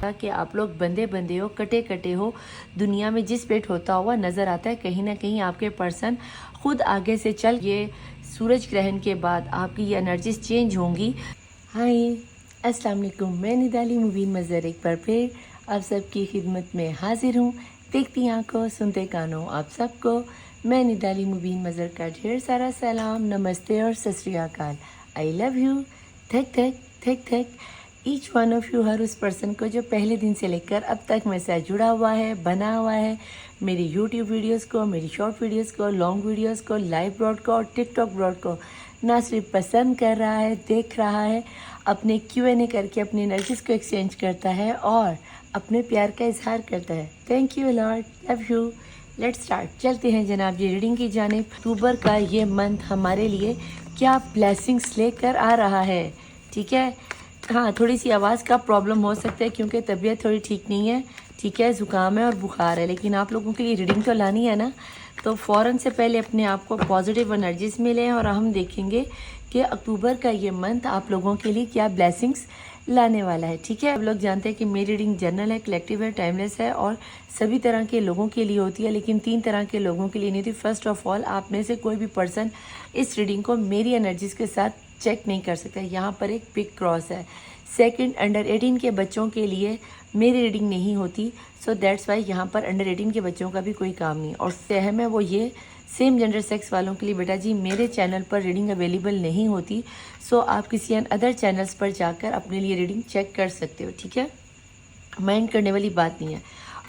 कि आप लोग बंदे बंदे हो, कटे कटे हो, दुनिया में जिस पेट होता हुआ नज़र आता है, कहीं ना कहीं आपके पर्सन खुद आगे से चल, ये सूरज ग्रहण के बाद आपकी ये एनर्जीज चेंज होंगी। हाय अस्सलाम वालेकुम, मैं निदाली मुबीन मज़र एक बार फिर आप सबकी खिदमत में हाजिर हूँ। देखती आंखों सुनते कानों आप सबको मैं निदाली मुबीन मज़र का ढेर सारा सलाम, नमस्ते और सत श्री अकाल। I love you. थक थक थक थक ईच वन ऑफ यू, हर उस पर्सन को जो पहले दिन से लेकर अब तक मेरे साथ जुड़ा हुआ है, बना हुआ है, मेरी यूट्यूब वीडियोस को, मेरी शॉर्ट वीडियोस को, लॉन्ग वीडियोस को, लाइव ब्रॉड को और टिकटॉक ब्रॉड को ना सिर्फ पसंद कर रहा है, देख रहा है, अपने Q&A करके अपनी एनर्जीज को एक्सचेंज करता है और अपने प्यार का इजहार करता है। Thank you Lord, love you. Let's start. चलते हैं जनाब जी रीडिंग की जानिब। अक्टूबर का ये मंथ हमारे लिए क्या ब्लेसिंग्स लेकर आ रहा है, ठीक है। हाँ, थोड़ी सी आवाज़ का प्रॉब्लम हो सकता है क्योंकि तबीयत थोड़ी ठीक नहीं है, ठीक है, ज़ुकाम है और बुखार है, लेकिन आप लोगों के लिए रीडिंग तो लानी है ना, तो फ़ौरन से पहले अपने आप को पॉजिटिव एनर्जीज मिले और हम देखेंगे कि अक्टूबर का ये मंथ आप लोगों के लिए क्या ब्लेसिंग्स लाने वाला है, ठीक है। आप लोग जानते हैं कि मेरी रीडिंग जनरल है, कलेक्टिव है, टाइमलेस है और सभी तरह के लोगों के लिए होती है, लेकिन 3 तरह के लोगों के लिए नहीं होती। फर्स्ट ऑफ ऑल, आप में से कोई भी पर्सन इस रीडिंग को मेरी एनर्जीज के साथ चेक नहीं कर सकता, यहाँ पर एक बिग क्रॉस है। सेकंड, अंडर 18 के बच्चों के लिए मेरी रीडिंग नहीं होती, सो दैट्स वाई यहाँ पर अंडर 18 के बच्चों का भी कोई काम नहीं। और सहम है वो ये, सेम जेंडर सेक्स वालों के लिए बेटा जी मेरे चैनल पर रीडिंग अवेलेबल नहीं होती, सो आप किसी अदर चैनल्स पर जाकर अपने लिए रीडिंग चेक कर सकते हो, ठीक है, माइंड करने वाली बात नहीं है।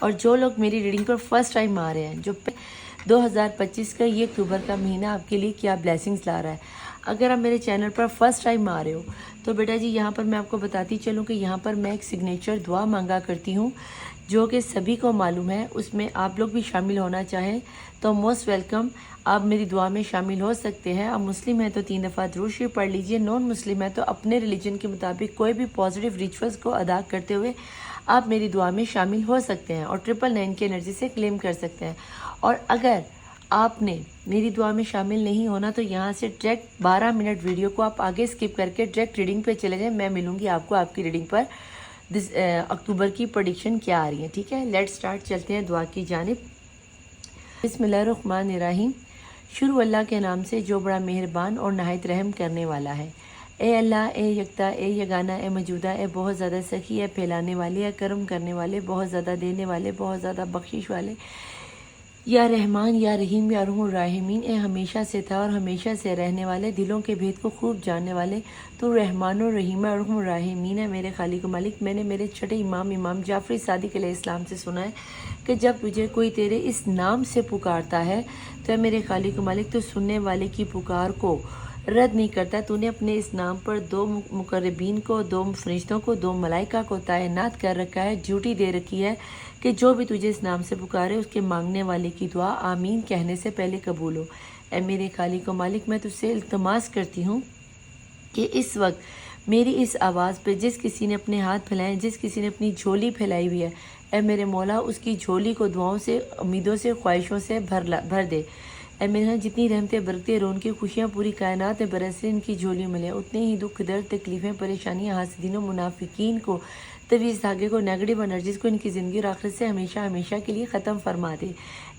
और जो लोग मेरी रीडिंग पर फर्स्ट टाइम आ रहे हैं, जो 2025 का ये अक्टूबर का महीना आपके लिए क्या ब्लेसिंग्स ला रहा है, अगर आप मेरे चैनल पर फर्स्ट टाइम आ रहे हो तो बेटा जी यहाँ पर मैं आपको बताती चलूँ कि यहाँ पर मैं एक सिग्नेचर दुआ मांगा करती हूँ जो कि सभी को मालूम है। उसमें आप लोग भी शामिल होना चाहें तो मोस्ट वेलकम, आप मेरी दुआ में शामिल हो सकते हैं। आप मुस्लिम हैं तो 3 दफ़ा दुरूद शरीफ पढ़ लीजिए, नॉन मुस्लिम है तो अपने रिलीजन के मुताबिक कोई भी पॉजिटिव रिचुअल्स को अदा करते हुए आप मेरी दुआ में शामिल हो सकते हैं और 999 की एनर्जी से क्लेम कर सकते हैं। और अगर आपने मेरी दुआ में शामिल नहीं होना तो यहाँ से डायरेक्ट 12 मिनट वीडियो को आप आगे स्किप करके डायरेक्ट रीडिंग पे चले जाएं। मैं मिलूंगी आपको आपकी रीडिंग पर अक्टूबर की प्रेडिक्शन क्या आ रही है, ठीक है। लेट्स स्टार्ट, चलते हैं दुआ की जानिब। बिस्मिल्लाहिर्रहमानिर्रहीम। शुरू अल्लाह के नाम से जो बड़ा मेहरबान और नहायत रहम करने वाला है। ए अल्लाह, ए यकता, ए यगाना, ए मौजूदा, ए बहुत ज़्यादा सखी, ए फैलाने वाले, ए करम करने वाले, बहुत ज़्यादा देने वाले, बहुत ज़्यादा बख्शिश वाले, या रहमान, या रहीम, या रहमान राहिमीन, ए हमेशा से था और हमेशा से रहने वाले, दिलों के भेद को खूब जानने वाले, तो रहमान और रहीम और रहमान राहिमीन है मेरे खालिक मालिक। मैंने मेरे छठे इमाम जाफरी सादिक अलैहिस्सलाम से सुना है कि जब तुझे कोई तेरे इस नाम से पुकारता है तो मेरे खालिक मालिक तो सुनने वाले की पुकार को रद्द नहीं करता। तूने अपने इस नाम पर 2 मुकर्रबीन को, 2 फरिश्तों को, 2 मलाइका को तैनात कर रखा है, ड्यूटी दे रखी है कि जो भी तुझे इस नाम से पुकारे उसके मांगने वाले की दुआ आमीन कहने से पहले कबूल हो। ऐ मेरे खालिक व मालिक, मैं तुझसे इल्तमास करती हूँ कि इस वक्त मेरी इस आवाज़ पे जिस किसी ने अपने हाथ फैलाए, जिस किसी ने अपनी झोली फैलाई हुई है, ऐ मेरे मौला उसकी झोली को दुआओं से, उम्मीदों से, ख्वाहिशों से भर दे। ऐ मेरे यहाँ जितनी रहमतें बरकतें रोन की खुशियाँ पूरी कायनात में बरस इनकी झोली मिले, उतने ही दुख दर्द तकलीफ़ें परेशानियाँ हासिदीनों मुनाफिकीन को, तवीज़ धागे को, नेगेटिव एनर्जीज़ को इनकी ज़िंदगी और आखिरत से हमेशा हमेशा के लिए ख़त्म फरमा दे।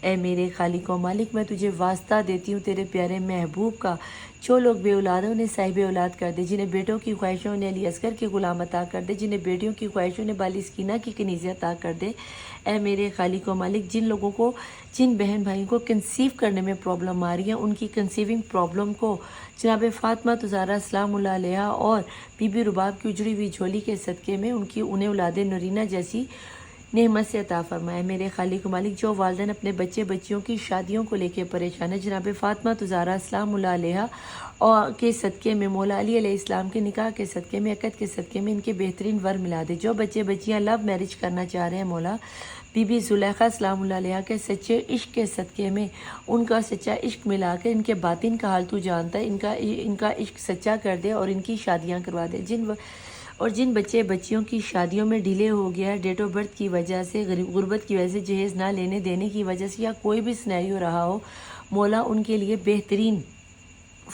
ऐ मेरे खालिक व मालिक, मैं तुझे वास्ता देती हूँ तेरे प्यारे महबूब का, जो लोग बे औलाद हैं उन्हें साहिब औलाद कर दे, जिन्हें बेटों की ख्वाहिशों ने अली असगर के गुलाम अता कर दे, जिन्हें बेटियों की ख्वाहिशों ने बाली स्कीना की कनीज़ अता कर दे। ऐ मेरे खालिक व मालिक, जिन लोगों को, जिन बहन भाइयों को कंसीव करने में प्रॉब्लम आ रही है, उनकी कंसीविंग प्रॉब्लम को जनाब फ़ातिमा ज़हरा सलामुल्लाह अलैहा और बीबी रुबाब की उजड़ी हुई झोली के सदक़े में उन्हें औलाद नूरीना जैसी नेमत से अता फरमाए। मेरे खालिक मालिक, जो वालिदैन अपने बच्चे बच्चियों की शादियों को लेकर परेशान है, जनाब फ़ातिमा ज़हरा सलामुल्लाह अलैहा और के सदक़े में, मौला अली अलैहिस्सलाम के निकाह के सदक़े में, अक़द के सदक़े में इनके बेहतरीन वर मिला दे। जो बच्चे बच्चियाँ लव मैरिज करना चाह रहे हैं, मौला बीबी ज़ुलेखा सलामुल्लाह अलैहा के सच्चे इश्क के सदक़े में उनका सच्चा इश्क मिला कर, इनके बातिन का हाल तू जानता है, इनका इश्क सच्चा कर दे और इनकी शादियाँ करवा दे। जिन बच्चे बच्चियों की शादियों में डिले हो गया है, डेट ऑफ बर्थ की वजह से, गुर्बत की वजह से, जहेज़ ना लेने देने की वजह से, या कोई भी सिनेरियो रहा हो, मौला उनके लिए बेहतरीन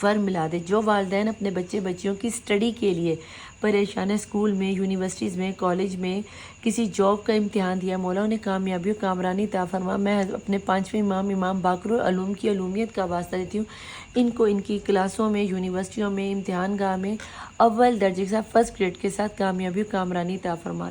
वर मिला दे। जो वालिदैन अपने बच्चे बच्चियों की स्टडी के लिए परेशान है, स्कूल में, यूनिवर्सिटीज़ में, कॉलेज में, किसी जॉब का इम्तिहान दिया, मौला उन्हें कामयाबी और कामरानी अता फरमा। मैं अपने 5वें इमाम इमाम बाकरुल उलूम की अलूमियत का वास्ता देती हूँ, इनको इनकी क्लासों में, यूनिवर्सिटियों में, इम्तिहान गाह में अव्वल दर्जे के साथ फर्स्ट ग्रेड के साथ कामयाबी और कामरानी अता फरमा।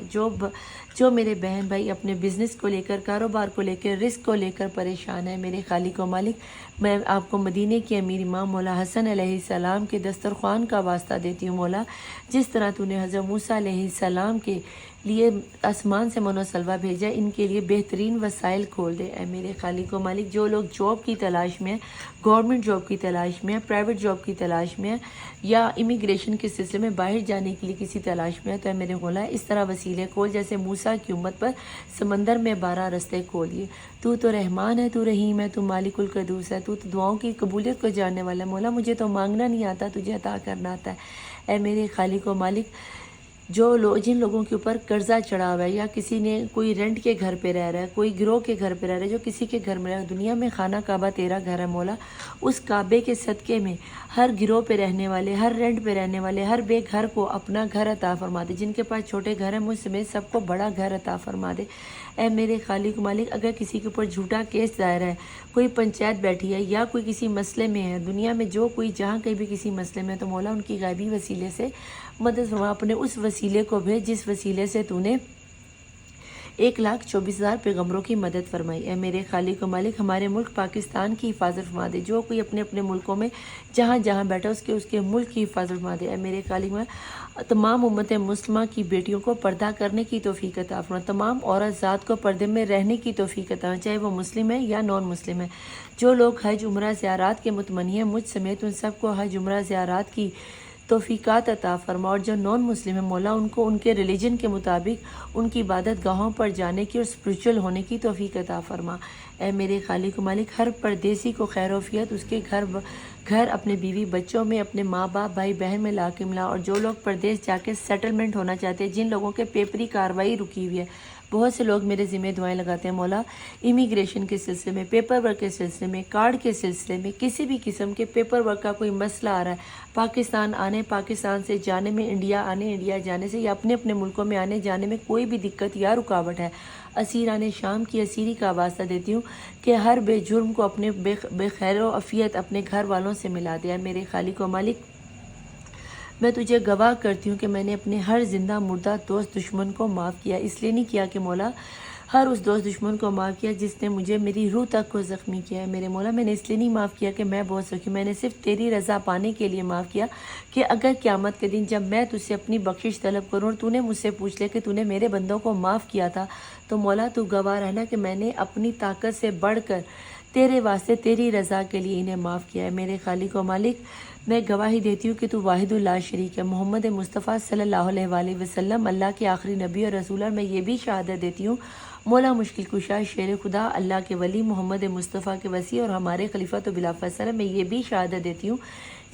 जो मेरे बहन भाई अपने बिज़नेस को लेकर, कारोबार को लेकर, रिस्क को लेकर परेशान है, मेरे खालिक व मालिक, मैं आपको मदीने के अमीर इमाम मौला हसन अलैहिस्सलाम के दस्तरख्वान का वास्ता देती हूँ। मौला, जिस तरह तूने हज़रत मूसा अलैहिस्सलाम के लिए आसमान से मनो सलवा भेजा, इनके लिए बेहतरीन वसाइल खोल दे। ऐ मेरे खालिक व मालिक, जो लोग जॉब की तलाश में, गवर्नमेंट जॉब की तलाश में, प्राइवेट जॉब की तलाश में, या इमिग्रेशन के सिलसिले में बाहर जाने के लिए किसी तलाश में है, तो मेरे मौला इस तरह वसीले खोल जैसे मूसा की उम्मत पर समंदर में 12 रास्ते खोलिए। तू तो रहमान है, तू रहीम है, तू मालिकुल कदूस है, तू तो दुआओं की कबूलियत को जानने वाला है। मौला, मुझे तो मांगना नहीं आता, तुझे अता करना आता है। ऐ मेरे खालिक व मालिक, जिन लोगों के ऊपर कर्जा चढ़ा हुआ है, या किसी ने कोई रेंट के घर पे रह रहा है, कोई गिरोह के घर पे रह रहा है, जो किसी के घर में रह रहा है, दुनिया में खाना काबा तेरा घर है मौला, उस काबे के सदक़े में हर गिरोह पे रहने वाले, हर रेंट पे रहने वाले, हर बेघर को अपना घर अता फरमा दे। जिनके पास छोटे घर हैं, मुझ समेत सबको बड़ा घर अता फरमा दे। ऐ मेरे खालिक मालिक, अगर किसी के ऊपर झूठा केस दायर है, कोई पंचायत बैठी है, या कोई किसी मसले में है, दुनिया में जो कोई जहाँ कहीं भी किसी मसले में है, तो मौला उनकी गायबी वसीले से मदद फरमा। अपने उस वसीले को भेज जिस वसीले से तूने 1,24,000 पैगम्बरों की मदद फरमाई। है मेरे खालिक व मालिक, हमारे मुल्क पाकिस्तान की हिफाजत फरमा दे। जो कोई अपने अपने मुल्कों में जहाँ जहाँ बैठा उसके मुल्क की हिफाजत फरमा दे। है मेरे खालिक व तमाम उम्मत मुस्लिमा की बेटियों को पर्दा करने की तौफीक अता फरमा। तमाम औरत ज़ात को पर्दे में रहने की तौफीक अता, चाहे वो मुस्लिम है या नॉन मुस्लिम है। जो लोग हज उम्रा ज़ियारत के मुतमनी हैं, मुझ समेत उन सबको हज उम्रा ज़ियारत की तौफीकात अता फरमा। और जो नॉन मुस्लिम है मौला, उनको उनके रिलीजन के मुताबिक उनकी इबादत गाहों पर जाने की और स्पिरिचुअल होने की तौफीक अता फरमा। ऐ मेरे खालिक मालिक, हर परदेसी को खैरोफियत उसके घर अपने बीवी बच्चों में, अपने माँ बाप भाई बहन में ला के मिला। और जो लोग परदेश जाके सेटलमेंट होना चाहते हैं, जिन लोगों के पेपरी कार्रवाई रुकी हुई है, बहुत से लोग मेरे ज़िम्मे दुआएं लगाते हैं मौला, इमिग्रेशन के सिलसिले में, पेपर वर्क के सिलसिले में, कार्ड के सिलसिले में, किसी भी किस्म के पेपर वर्क का कोई मसला आ रहा है, पाकिस्तान आने, पाकिस्तान से जाने में, इंडिया आने, इंडिया जाने से, या अपने अपने मुल्कों में आने जाने में कोई भी दिक्कत या रुकावट है, असीरान शाम की असीरी का वास्ता देती हूँ कि हर बेजुर्म को अपने बेखैर अफियत अपने घर वालों से मिला दिया। मेरे खालिक व मालिक, मैं तुझे गवाह करती हूँ कि मैंने अपने हर जिंदा मुर्दा दोस्त दुश्मन को माफ़ किया। इसलिए नहीं किया कि मौला हर उस दोस्त दुश्मन को माफ़ किया जिसने मुझे मेरी रूह तक को ज़ख्मी किया है। मेरे मौला, मैंने इसलिए नहीं माफ़ किया कि मैं बहुत सखी, मैंने सिर्फ तेरी रज़ा पाने के लिए माफ़ किया कि अगर क़यामत के दिन जब मैं तुझसे अपनी बख्शिश तलब करूँ और तूने मुझसे पूछ ले कि तूने मेरे बंदों को माफ़ किया था, तो मौला तू गवाह रहना कि मैंने अपनी ताकत से बढ़कर तेरे वास्ते तेरी रज़ा के लिए इन्हें माफ़ किया है। मेरे खालिक व मालिक, मैं गवाही देती हूँ कि तू वाहिदुल ला शरीक है, मोहम्मद मुस्तफ़ा सल्लल्लाहु अलैहि वसल्लम अल्लाह के आखिरी नबी और रसूल है। मैं ये भी शहादत देती हूँ मौला मुश्किल कुशा शेर खुदा अल्लाह के वली मोहम्मद मुस्तफ़ा के वसी और हमारे खलीफा तो बिला फैसल। मैं ये भी शहादत देती हूँ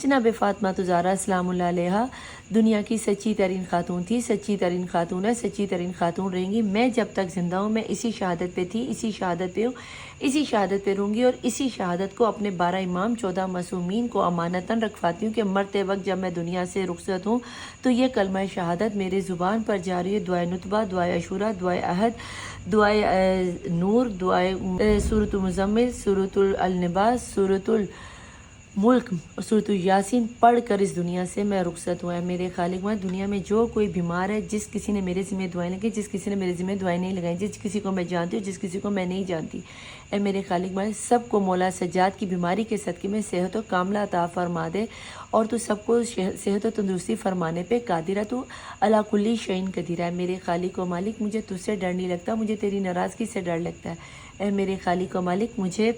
जनाब फ़ातिमा ज़हरा सलामुल्लाह अलैहा दुनिया की सच्ची तरीन खातून थी, सच्ची तरीन खातून है, सच्ची तरीन खातून रहेंगी। मैं जब तक ज़िंदा हूँ मैं इसी शहादत पे थी, इसी शहादत पे हूँ, इसी शहादत पे रहूँगी और इसी शहादत को अपने 12 इमाम 14 मासूमीन को अमानतन रखवाती हूँ कि मरते वक्त जब मैं दुनिया से रुखसत हूँ तो ये कलमा शहादत मेरे ज़ुबान पर जारी है। दुआए नुतबा, दुआए अशूरा, दुआए अहद, दुआए नूर, दुआए सूरतुल मुज़म्मिल, सूरतुल अल-निबास, सूरतुल मुल्क, सूरतुल यासीन पढ़ कर इस दुनिया से मैं रुखसत हुआ है। मेरे खालिक में दुनिया में जो कोई बीमार है, जिस किसी ने मेरे ज़िम्मे दुआएं लगाई, जिस किसी ने मेरे ज़िम्मे दुआएं नहीं लगाई, जिस किसी को मैं जानती हूँ, जिस किसी को मैं नहीं जानती, ऐ मेरे खालिक में सबको मौला सज्जाद की बीमारी के सदक़े में सेहत व कामला अता फरमा दे। और तू सबको सेहत व तंदुरुस्ती फरमाने पे कादिर है, तू अला कुल्ली शैइन कदीर है। मेरे खालिक व मालिक, मुझे तुझसे डर नहीं लगता, मुझे तेरी नाराज़गी से डर लगता है। ऐ मेरे खालिक व मालिक, मुझे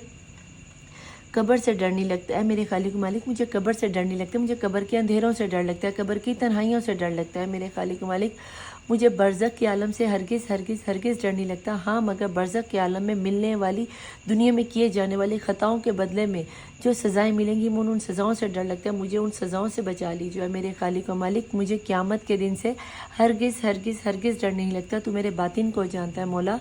कब्र से डर नहीं लगता है। मेरे खालिक मालिक, मुझे कब्र से डर नहीं लगता, मुझे कब्र के अंधेरों से डर लगता है, कब्र की तन्हाइयों से डर लगता है। मेरे खालिक मालिक, मुझे बरज़ख के आलम से हरगिज़ हरगिज़ हरगिज़ डर नहीं लगता। हाँ, मगर बरज़ख के आलम में मिलने वाली, दुनिया में किए जाने वाली ख़ताओं के बदले में जो सज़ाएँ मिलेंगी, मुझे उन सज़ाओं से डर लगता है। मुझे उन सज़ाओं से बचा लीजिए मेरे खालिक मालिक। मुझे क़यामत के दिन से हरगिज़ हरगिज़ हरगिज़ डर नहीं लगता। तू मेरे बातिन को जानता है मौला।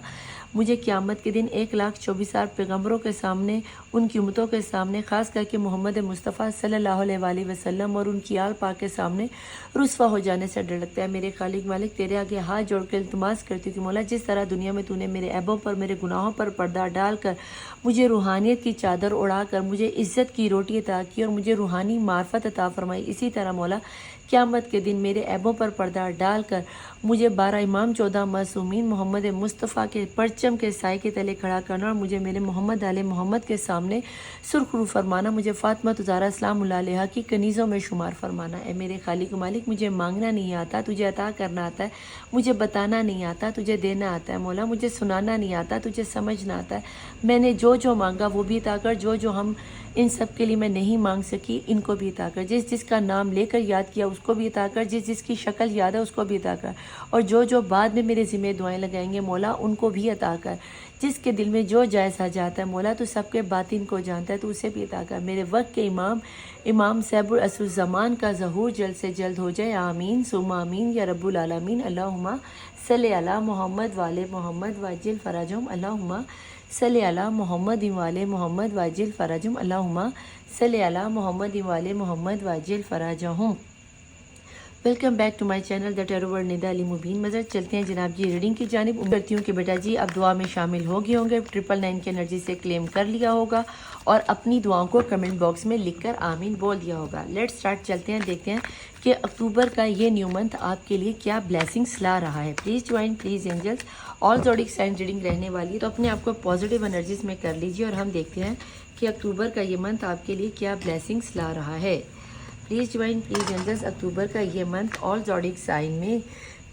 मुझे क़यामत के दिन 1,24,000 पैगम्बरों के सामने, उनकी उम्मतों के सामने, ख़ास करके मोहम्मद मुस्तफ़ा सल्लल्लाहु अलैहि वसल्लम और उनकी आल पाक के सामने रुस्वा हो जाने से डर लगता है। मेरे खालिक मालिक, तेरे तेरे आगे हाथ जोड़कर इल्तिमास करती थी मौला, जिस तरह दुनिया में तूने मेरे ऐबों पर, मेरे गुनाहों पर पर्दा डालकर मुझे रूहानियत की चादर उड़ाकर मुझे इज़्ज़त की रोटी अता की और मुझे रूहानी मार्फत अता फरमाई, इसी तरह मौला क़यामत के दिन मेरे ऐबों पर पर्दा डालकर मुझे 12 इमाम 14 मासूमीन मोहम्मद मुस्तफ़ा के परचम के साए के तले खड़ा करना और मुझे मेरे मोहम्मद आले मोहम्मद के सामने सुरखरू फरमाना, मुझे फ़ातिमा ज़हरा सलामुल्लाह अलैहा की कनीज़ों में शुमार फरमाना। ए मेरे खालिक मालिक, मुझे मांगना नहीं आता, तुझे अता करना आता है, मुझे बताना नहीं आता, तुझे देना आता है मौला, मुझे सुनाना नहीं आता, तुझे समझना आता है। मैंने जो जो मांगा वो भी अता कर, जो जो हम इन सब के लिए मैं नहीं मांग सकी इनको भी अता कर, जिस जिसका नाम लेकर याद किया उसको भी अता कर, जिस जिसकी शक्ल याद है उसको भी अता कर, और जो जो बाद में मेरे ज़िम्मे दुआएं लगाएंगे मौला उनको भी अता कर। जिसके दिल में जो जायज़ा जाता है मौला तो सबके बातिन को जानता है, तो उसे भी अता कर। मेरे वक्त के इमाम सैबुल असुज़्ज़मान का ज़हूर जल्द से जल्द हो जाए, आमीन सुम्मा आमीन या रब्बुल आलमीन। अल्लाहुम्मा सल्ली अला मोहम्मद वाले मोहम्मद वाजिल फ़राजुम, अल्लाहुम्मा सल्ली अला मोहम्मद वाले मोहम्मद वाजिल फ़राजुम, अल्लाहुम्मा सल्ली अला मोहम्मद वाले मोहम्मद वाजिल फ़राजुम। Welcome back to my channel the tarot world Nida Ali Mubeen Mazhar. चलते हैं जनाब जी रीडिंग की जानिब। उम्मीद करती हूँ कि बेटा जी अब दुआ में शामिल हो गए होंगे, 999 की एनर्जी से क्लेम कर लिया होगा और अपनी दुआओं को कमेंट बॉक्स में लिखकर आमीन बोल दिया होगा। लेट्स स्टार्ट, चलते हैं, देखते हैं कि अक्टूबर का ये न्यू मंथ आपके लिए क्या ब्लेसिंग्स ला रहा है। Please join, please angels. All zodiac sign reading रहने वाली है, तो अपने आप को पॉजिटिव एनर्जीज में कर लीजिए और हम देखते हैं कि अक्टूबर का ये मंथ आपके लिए क्या ब्लेसिंग्स ला रहा है। Please join, please angels. October का ये मंथ ऑल ज़ोडिक साइन में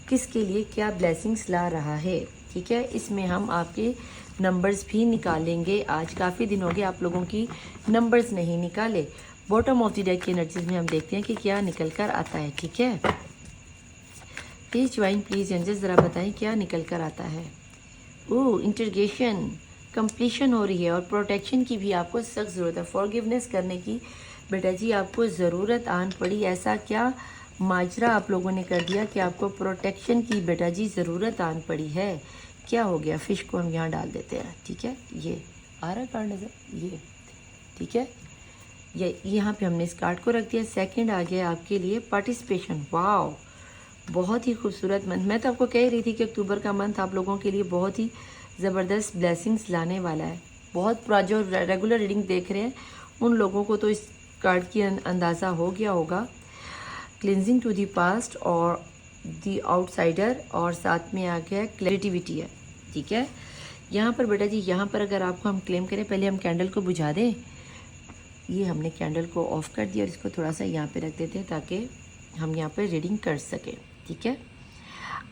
किसके लिए क्या ब्लेसिंग्स ला रहा है, ठीक है। इसमें हम आपके नंबर्स भी निकालेंगे। आज काफ़ी दिन हो गए आप लोगों की नंबर्स नहीं निकाले। बॉटम ऑफ द डेक की एनर्जीज में हम देखते हैं कि क्या निकल कर आता है, ठीक है। प्लीज़ ज्वाइन, प्लीज़ एंजल्स, ज़रा बताएं क्या निकल कर आता है। ओह, इंटरगेशन कंप्लीशन हो रही है और प्रोटेक्शन की भी आपको सख्त ज़रूरत है। फॉरगिवनेस करने की बेटा जी आपको ज़रूरत आन पड़ी। ऐसा क्या माजरा आप लोगों ने कर दिया कि आपको प्रोटेक्शन की बेटा जी ज़रूरत आन पड़ी है। क्या हो गया, फ़िश को हम यहाँ डाल देते हैं, ठीक है। ये आ रहा कार्ड नज़र, ये ठीक है, ये यहाँ पे हमने इस कार्ड को रख दिया। सेकंड आ गया आपके लिए पार्टिसिपेशन। वाओ, बहुत ही खूबसूरत मंथ। मैं तो आपको कह रही थी कि अक्टूबर का मंथ आप लोगों के लिए बहुत ही ज़बरदस्त ब्लेसिंग्स लाने वाला है। बहुत जो रेगुलर रीडिंग देख रहे हैं उन लोगों को तो इस कार्ड की अंदाज़ा हो गया होगा। क्लिनजिंग टू दी पास्ट और दी आउटसाइडर, और साथ में आ गया क्लैरिटिविटी है, ठीक है। यहाँ पर बेटा जी, यहाँ पर अगर आपको हम क्लेम करें, पहले हम कैंडल को बुझा दें। ये हमने कैंडल को ऑफ कर दिया और इसको थोड़ा सा यहाँ पे रख देते हैं ताकि हम यहाँ पर रीडिंग कर सकें, ठीक है।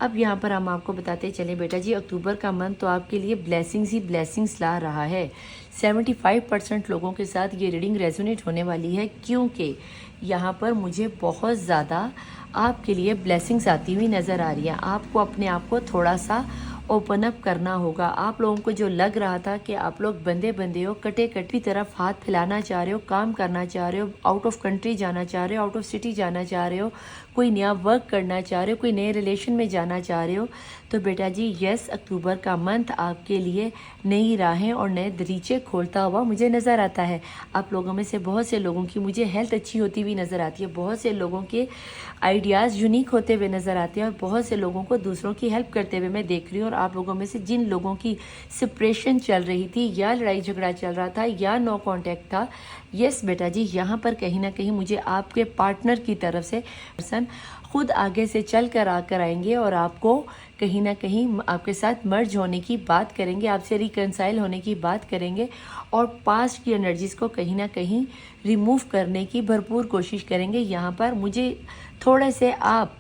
अब यहाँ पर हम आपको बताते चलें बेटा जी, अक्टूबर का मंथ तो आपके लिए ब्लेसिंग्स ही ब्लेसिंग्स ला रहा है। 75% लोगों के साथ ये रीडिंग रेजोनेट होने वाली है, क्योंकि यहाँ पर मुझे बहुत ज़्यादा आपके लिए ब्लेसिंग्स आती हुई नज़र आ रही है। आपको अपने आप को थोड़ा सा ओपन अप करना होगा। आप लोगों को जो लग रहा था कि आप लोग बंदे हो, कटे की तरफ हाथ फैलाना चाह रहे हो, काम करना चाह रहे हो, आउट ऑफ कंट्री जाना चाह रहे हो, आउट ऑफ सिटी जाना चाह रहे हो, कोई नया वर्क करना चाह रहे हो, कोई नए रिलेशन में जाना चाह रहे हो, तो बेटा जी यस, अक्टूबर का मंथ आपके लिए नई राहें और नए दरीचे खोलता हुआ मुझे नज़र आता है। आप लोगों में से बहुत से लोगों की मुझे हेल्थ अच्छी होती हुई नज़र आती है, बहुत से लोगों के आइडियाज़ यूनिक होते हुए नज़र आते हैं और बहुत से लोगों को दूसरों की हेल्प करते हुए मैं देख रही हूँ। और आप लोगों में से जिन लोगों की सेपरेशन चल रही थी या लड़ाई झगड़ा चल रहा था या नो कांटेक्ट था, यस बेटा जी यहाँ पर कहीं ना कहीं मुझे आपके पार्टनर की तरफ से पर्सन खुद आगे से चल कर आकर आएंगे और आपको कहीं ना कहीं आपके साथ मर्ज होने की बात करेंगे, आपसे रिकंसाइल होने की बात करेंगे और पास्ट की एनर्जीज़ को कहीं ना कहीं रिमूव करने की भरपूर कोशिश करेंगे। यहाँ पर मुझे थोड़े से आप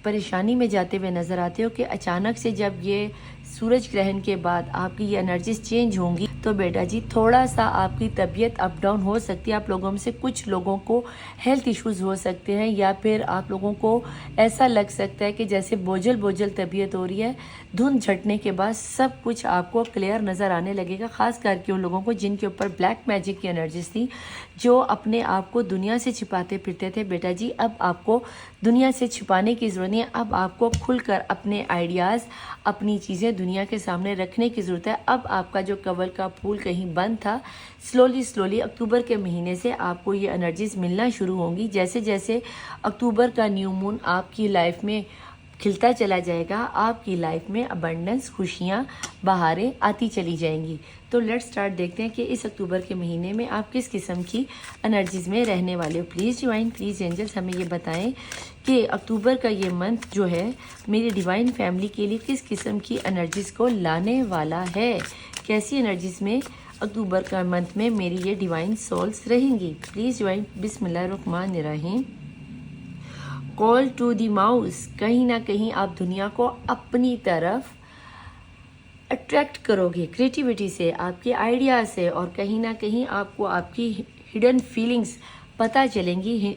परेशानी में जाते हुए नज़र आते हो कि अचानक से जब ये सूरज ग्रहण के बाद आपकी ये एनर्जीज चेंज होंगी तो बेटा जी थोड़ा सा आपकी तबीयत अप डाउन हो सकती है। आप लोगों में से कुछ लोगों को हेल्थ इश्यूज़ हो सकते हैं या फिर आप लोगों को ऐसा लग सकता है कि जैसे बोझल तबीयत हो रही है। धुंध झटने के बाद सब कुछ आपको क्लियर नज़र आने लगेगा, ख़ास करके उन लोगों को जिनके ऊपर ब्लैक मैजिक की एनर्जीज थी, जो अपने आप को दुनिया से छिपाते फिरते थे। बेटा जी अब आपको दुनिया से छिपाने की ज़रूरत नहीं है, अब आपको खुलकर अपने आइडियाज़, अपनी चीज़ें दुनिया के सामने रखने की ज़रूरत है। अब आपका जो कवल का फूल कहीं बंद था, स्लोली अक्टूबर के महीने से आपको ये एनर्जीज मिलना शुरू होंगी। जैसे जैसे अक्टूबर का न्यू मून आपकी लाइफ में खिलता चला जाएगा। आपकी लाइफ में अबंडेंस, खुशियाँ, बहारें आती चली जाएंगी। तो लेट्स स्टार्ट, देखते हैं कि इस अक्टूबर के महीने में आप किस किस्म की एनर्जीज़ में रहने वाले हो। प्लीज़ डिवाइन, प्लीज़ एंजल्स हमें ये बताएं कि अक्टूबर का ये मंथ जो है मेरी डिवाइन फैमिली के लिए किस किस्म की एनर्जीज़ को लाने वाला है। कैसी एनर्जीज़ में अक्टूबर का मंथ में मेरी ये डिवाइन सोल्स रहेंगी। प्लीज़ डिवाइन, बिस्मिल्लाहिर्रहमानिर्रहीम। कॉल टू दी माउस, कहीं ना कहीं आप दुनिया को अपनी तरफ अट्रैक्ट करोगे क्रिएटिविटी से, आपके आइडिया से, और कहीं ना कहीं आपको आपकी हिडन फीलिंग्स पता चलेंगी,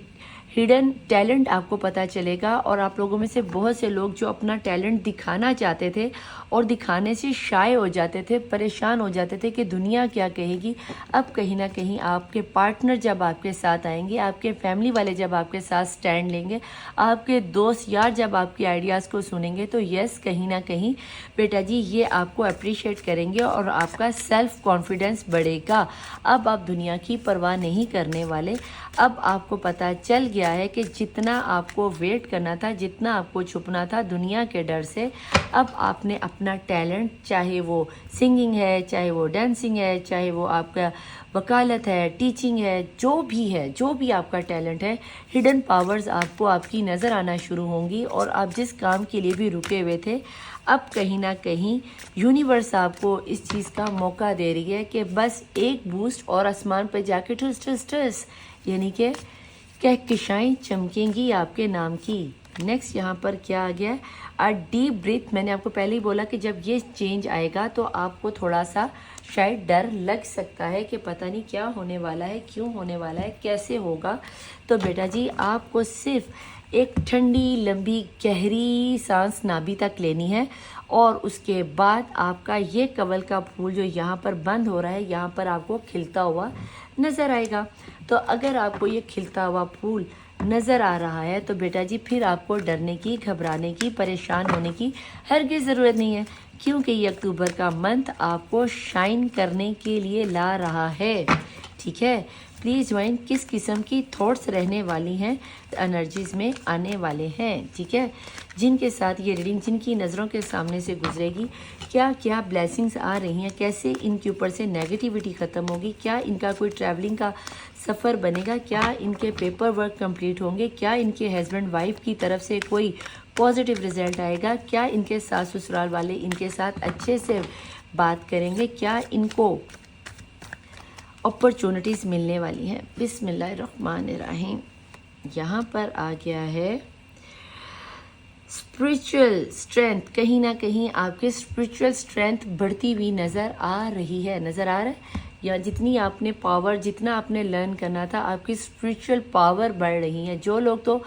हिडन टैलेंट आपको पता चलेगा। और आप लोगों में से बहुत से लोग जो अपना टैलेंट दिखाना चाहते थे और दिखाने से शाय हो जाते थे, परेशान हो जाते थे कि दुनिया क्या कहेगी, अब कहीं ना कहीं आपके पार्टनर जब आपके साथ आएंगे, आपके फैमिली वाले जब आपके साथ स्टैंड लेंगे, आपके दोस्त यार जब आपके आइडियाज़ को सुनेंगे, तो यस, कहीं ना कहीं बेटा जी ये आपको अप्रिशिएट करेंगे और आपका सेल्फ कॉन्फिडेंस बढ़ेगा। अब आप दुनिया की परवाह नहीं करने वाले। अब आपको पता चल गया है कि जितना आपको वेट करना था, जितना आपको छुपना था दुनिया के डर से, अब आपने अपना टैलेंट, चाहे वो सिंगिंग है, चाहे वो डांसिंग है, चाहे वो आपका वकालत है, टीचिंग है, जो भी है, जो भी आपका टैलेंट है, हिडन पावर्स आपको आपकी नज़र आना शुरू होंगी। और आप जिस काम के लिए भी रुके हुए थे, अब कहीं ना कहीं यूनिवर्स आपको इस चीज़ का मौका दे रही है कि बस एक बूस्ट और आसमान पर जाके ठुस ठुस ठुस, यानी कि कहकशाएं चमकेंगी आपके नाम की। नेक्स्ट यहाँ पर क्या आ गया है, अ डीप ब्रीथ। मैंने आपको पहले ही बोला कि जब ये चेंज आएगा तो आपको थोड़ा सा शायद डर लग सकता है कि पता नहीं क्या होने वाला है, क्यों होने वाला है, कैसे होगा। तो बेटा जी आपको सिर्फ एक ठंडी, लंबी, गहरी सांस नाभि तक लेनी है और उसके बाद आपका ये कवल का फूल जो यहाँ पर बंद हो रहा है, यहाँ पर आपको खिलता हुआ नज़र आएगा। तो अगर आपको ये खिलता हुआ फूल नज़र आ रहा है तो बेटा जी फिर आपको डरने की, घबराने की, परेशान होने की हरगिज़ ज़रूरत नहीं है, क्योंकि ये अक्टूबर का मंथ आपको शाइन करने के लिए ला रहा है। ठीक है, प्लीज़ ज्वाइन, किस किस्म की थॉट्स रहने वाली हैं, एनर्जीज़ में आने वाले हैं। ठीक है, जिनके साथ ये रीडिंग, जिनकी नज़रों के सामने से गुजरेगी, क्या क्या ब्लेसिंग्स आ रही हैं, कैसे इनके ऊपर से नेगेटिविटी ख़त्म होगी, क्या इनका कोई ट्रैवलिंग का सफ़र बनेगा, क्या इनके पेपर वर्क कंप्लीट होंगे, क्या इनके हस्बैंड वाइफ की तरफ से कोई पॉजिटिव रिजल्ट आएगा, क्या इनके सास ससुराल वाले इनके साथ अच्छे से बात करेंगे, क्या इनको अपॉर्चुनिटीज़ मिलने वाली हैं। बिस्मिल्लाहिर्रहमानिर्रहीम। यहाँ पर आ गया है स्पिरिचुअल स्ट्रेंथ। कहीं ना कहीं आपकी स्पिरिचुअल स्ट्रेंथ बढ़ती हुई नज़र आ रही है, नज़र आ रहा है, या जितनी आपने पावर, जितना आपने लर्न करना था, आपकी स्पिरिचुअल पावर बढ़ रही है। जो लोग तो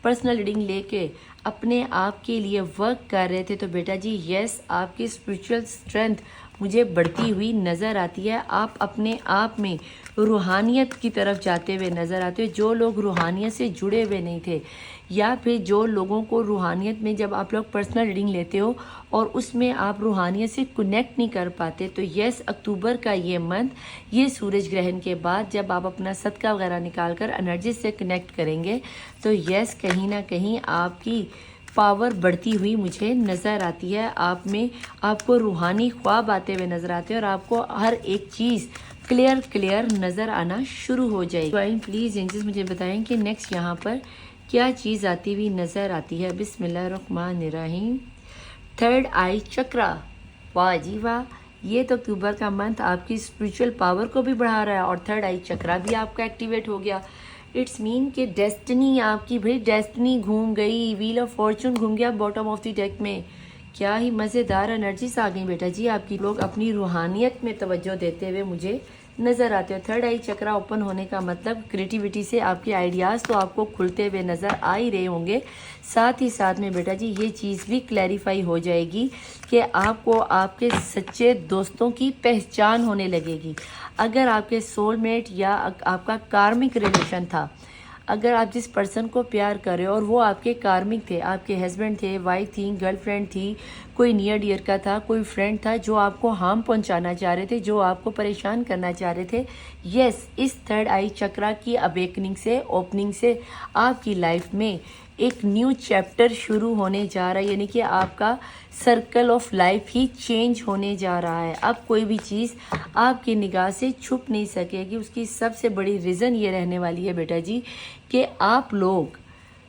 पर्सनल रीडिंग लेके अपने आप के लिए वर्क कर रहे थे, तो बेटा जी यस, आपकी स्पिरिचुअल स्ट्रेंथ मुझे बढ़ती हुई नज़र आती है। आप अपने आप में रूहानियत की तरफ जाते हुए नज़र आते हो। जो लोग रूहानियत से जुड़े हुए नहीं थे, या फिर जो लोगों को रूहानियत में, जब आप लोग पर्सनल रीडिंग लेते हो और उसमें आप रूहानियत से कनेक्ट नहीं कर पाते, तो यस, अक्टूबर का ये मंथ, ये सूरज ग्रहण के बाद जब आप अपना सदका वगैरह निकाल कर एनर्जी से कनेक्ट करेंगे, तो यस, कहीं ना कहीं आपकी पावर बढ़ती हुई मुझे नज़र आती है। आप में, आपको रूहानी ख्वाब आते हुए नज़र आते हैं और आपको हर एक चीज़ क्लियर नज़र आना शुरू हो जाएगी। प्लीज़ एंजल्स मुझे बताएं कि नेक्स्ट यहाँ पर क्या चीज़ आती हुई नज़र आती है। बिस्मिल्लाहिर्रहमानिर्रहीम। थर्ड आई चक्रा, वाह जी वाह, ये तो अक्टूबर का मंथ आपकी स्पिरिचुअल पावर को भी बढ़ा रहा है और थर्ड आई चक्रा भी आपका एक्टिवेट हो गया। इट्स मीन कि डेस्टिनी आपकी, भाई डेस्टिनी घूम गई, व्हील ऑफ फॉर्चून घूम गया बॉटम ऑफ द डेक में। क्या ही मज़ेदार एनर्जीज आ गई बेटा जी आपकी। लोग अपनी रूहानियत में तवज्जो देते हुए मुझे नज़र आते हो। थर्ड आई चक्रा ओपन होने का मतलब क्रिएटिविटी से आपके आइडियाज़ तो आपको खुलते हुए नज़र आ ही रहे होंगे। साथ ही साथ में बेटा जी ये चीज़ भी क्लैरिफाई हो जाएगी कि आपको आपके सच्चे दोस्तों की पहचान होने लगेगी। अगर आपके सोलमेट या आपका कार्मिक रिलेशन था, अगर आप जिस पर्सन को प्यार कर रहे हो और वो आपके कार्मिक थे, आपके हस्बैंड थे, वाइफ थी, गर्लफ्रेंड थी, कोई नियर डियर का था, कोई फ्रेंड था जो आपको हार्म पहुंचाना चाह रहे थे, जो आपको परेशान करना चाह रहे थे, यस, इस थर्ड आई चक्रा की अवेकनिंग से, ओपनिंग से आपकी लाइफ में एक न्यू चैप्टर शुरू होने जा रहा है, यानी कि आपका circle of life he change होने जा रहा है। अब कोई भी चीज़ आपकी निगाह से छुप नहीं सकेगी। उसकी सबसे बड़ी रीज़न ये रहने वाली है बेटा जी कि आप लोग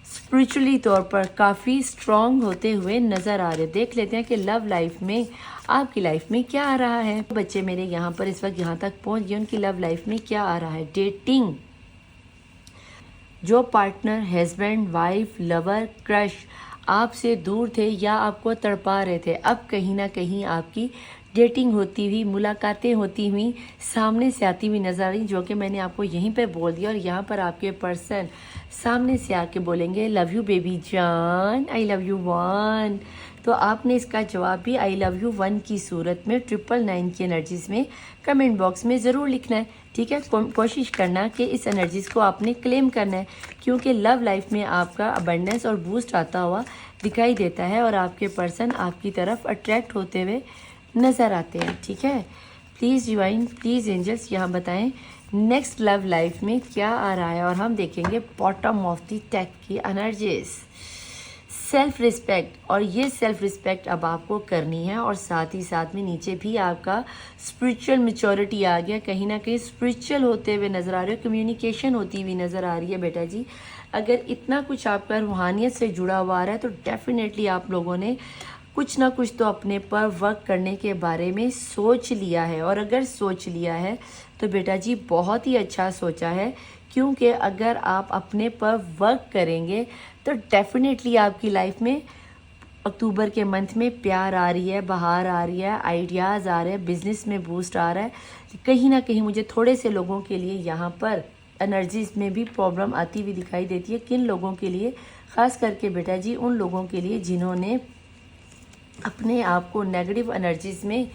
स्पिरिचुअली तौर पर काफ़ी स्ट्रॉन्ग होते हुए नज़र आ रहे। देख लेते हैं कि लव लाइफ में आपकी लाइफ में क्या आ रहा है। बच्चे मेरे यहाँ पर इस वक्त यहाँ तक पहुँच गए, उनकी लव लाइफ में क्या आ रहा है। डेटिंग, जो partner, husband, wife, lover, crush आपसे दूर थे या आपको तड़पा रहे थे, अब कहीं ना कहीं आपकी डेटिंग होती हुई, मुलाकातें होती हुई सामने से आती हुई नजर आ रही, जो कि मैंने आपको यहीं पे बोल दिया। और यहाँ पर आपके पर्सन सामने से आके बोलेंगे लव यू बेबी जान, आई लव यू वन। तो आपने इसका जवाब भी आई लव यू वन की सूरत में 999 की एनर्जीज में कमेंट बॉक्स में ज़रूर लिखना है, ठीक है। कोशिश करना कि इस एनर्जीज को आपने क्लेम करना है, क्योंकि लव लाइफ में आपका अबंडेंस और बूस्ट आता हुआ दिखाई देता है और आपके पर्सन आपकी तरफ अट्रैक्ट होते हुए नज़र आते हैं, ठीक है। प्लीज़ डिवाइन, प्लीज़ एंजल्स यहाँ बताएं नेक्स्ट लव लाइफ में क्या आ रहा है। और हम देखेंगे बॉटम ऑफ द डेक की एनर्जीज, सेल्फ रिस्पेक्ट। और ये सेल्फ रिस्पेक्ट अब आपको करनी है और साथ ही साथ में नीचे भी आपका स्पिरिचुअल मैच्योरिटी आ गया, कहीं ना कहीं स्पिरिचुअल होते हुए नज़र आ रहे हो, कम्युनिकेशन होती हुई नज़र आ रही है बेटा जी। अगर इतना कुछ आपका रूहानियत से जुड़ा हुआ आ रहा है तो डेफिनेटली आप लोगों ने कुछ ना कुछ तो अपने पर वर्क करने के बारे में सोच लिया है। और अगर सोच लिया है तो बेटा जी बहुत ही अच्छा सोचा है, क्योंकि अगर आप अपने पर वर्क करेंगे तो डेफिनेटली आपकी लाइफ में अक्टूबर के मंथ में प्यार आ रही है, बहार आ रही है, आइडियाज़ आ रहे हैं, बिजनेस में बूस्ट आ रहा है। कहीं ना कहीं मुझे थोड़े से लोगों के लिए यहाँ पर एनर्जीज में भी प्रॉब्लम आती हुई दिखाई देती है। किन लोगों के लिए? ख़ास करके बेटा जी उन लोगों के लिए जिन्होंने अपने आप को नेगेटिव एनर्जीज में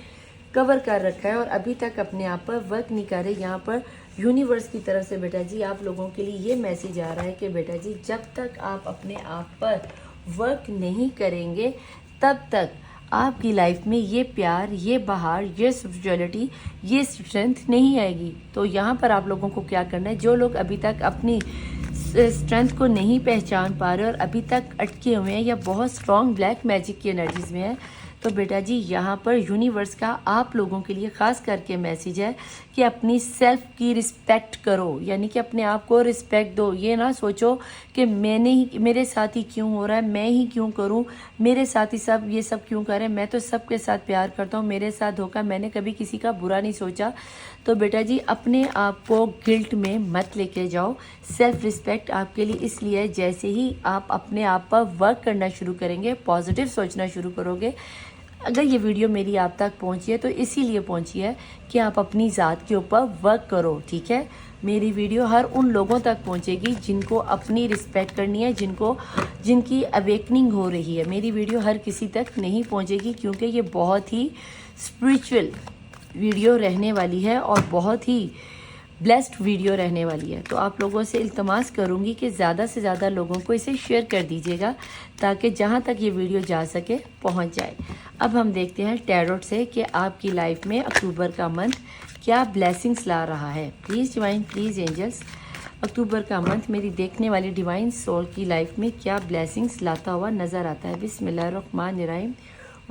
कवर कर रखा है और अभी तक अपने आप पर वर्क नहीं कर रहे। यहाँ पर यूनिवर्स की तरफ से बेटा जी आप लोगों के लिए ये मैसेज आ रहा है कि बेटा जी जब तक आप अपने आप पर वर्क नहीं करेंगे तब तक आपकी लाइफ में ये प्यार, ये बहार, ये स्पिरिचुअलिटी, ये स्ट्रेंथ नहीं आएगी। तो यहाँ पर आप लोगों को क्या करना है, जो लोग अभी तक अपनी स्ट्रेंथ को नहीं पहचान पा रहे और अभी तक अटके हुए हैं या बहुत स्ट्रॉन्ग ब्लैक मैजिक की एनर्जीज में है, तो बेटा जी यहाँ पर यूनिवर्स का आप लोगों के लिए ख़ास करके मैसेज है कि अपनी सेल्फ की रिस्पेक्ट करो, यानी कि अपने आप को रिस्पेक्ट दो। ये ना सोचो कि मैंने ही, मेरे साथ ही क्यों हो रहा है, मैं ही क्यों करूं, मेरे साथ ही सब ये सब क्यों कर रहे हैं, मैं तो सबके साथ प्यार करता हूं, मेरे साथ धोखा, मैंने कभी किसी का बुरा नहीं सोचा। तो बेटा जी अपने आप को गिल्ट में मत लेके जाओ। सेल्फ रिस्पेक्ट आपके लिए इसलिए जैसे ही आप अपने आप पर वर्क करना शुरू करेंगे, पॉजिटिव सोचना शुरू करोगे। अगर ये वीडियो मेरी आप तक पहुंची है तो इसीलिए पहुंची है कि आप अपनी ज़ात के ऊपर वर्क करो, ठीक है। मेरी वीडियो हर उन लोगों तक पहुंचेगी जिनको अपनी रिस्पेक्ट करनी है, जिनकी अवेकनिंग हो रही है। मेरी वीडियो हर किसी तक नहीं पहुंचेगी क्योंकि ये बहुत ही स्पिरिचुअल वीडियो रहने वाली है और बहुत ही ब्लेस्ड वीडियो रहने वाली है। तो आप लोगों से इल्तमास करूंगी कि ज़्यादा से ज़्यादा लोगों को इसे शेयर कर दीजिएगा ताकि जहां तक ये वीडियो जा सके पहुंच जाए। अब हम देखते हैं टैरोट से कि आपकी लाइफ में अक्टूबर का मंथ क्या ब्लेसिंग्स ला रहा है। Please divine, please angels, October का मंथ मेरी देखने वाली डिवाइन सोल की लाइफ में क्या ब्लेसिंग्स लाता हुआ नज़र आता है। बिस्मिल्लाहिर्रहमानिर्रहीम।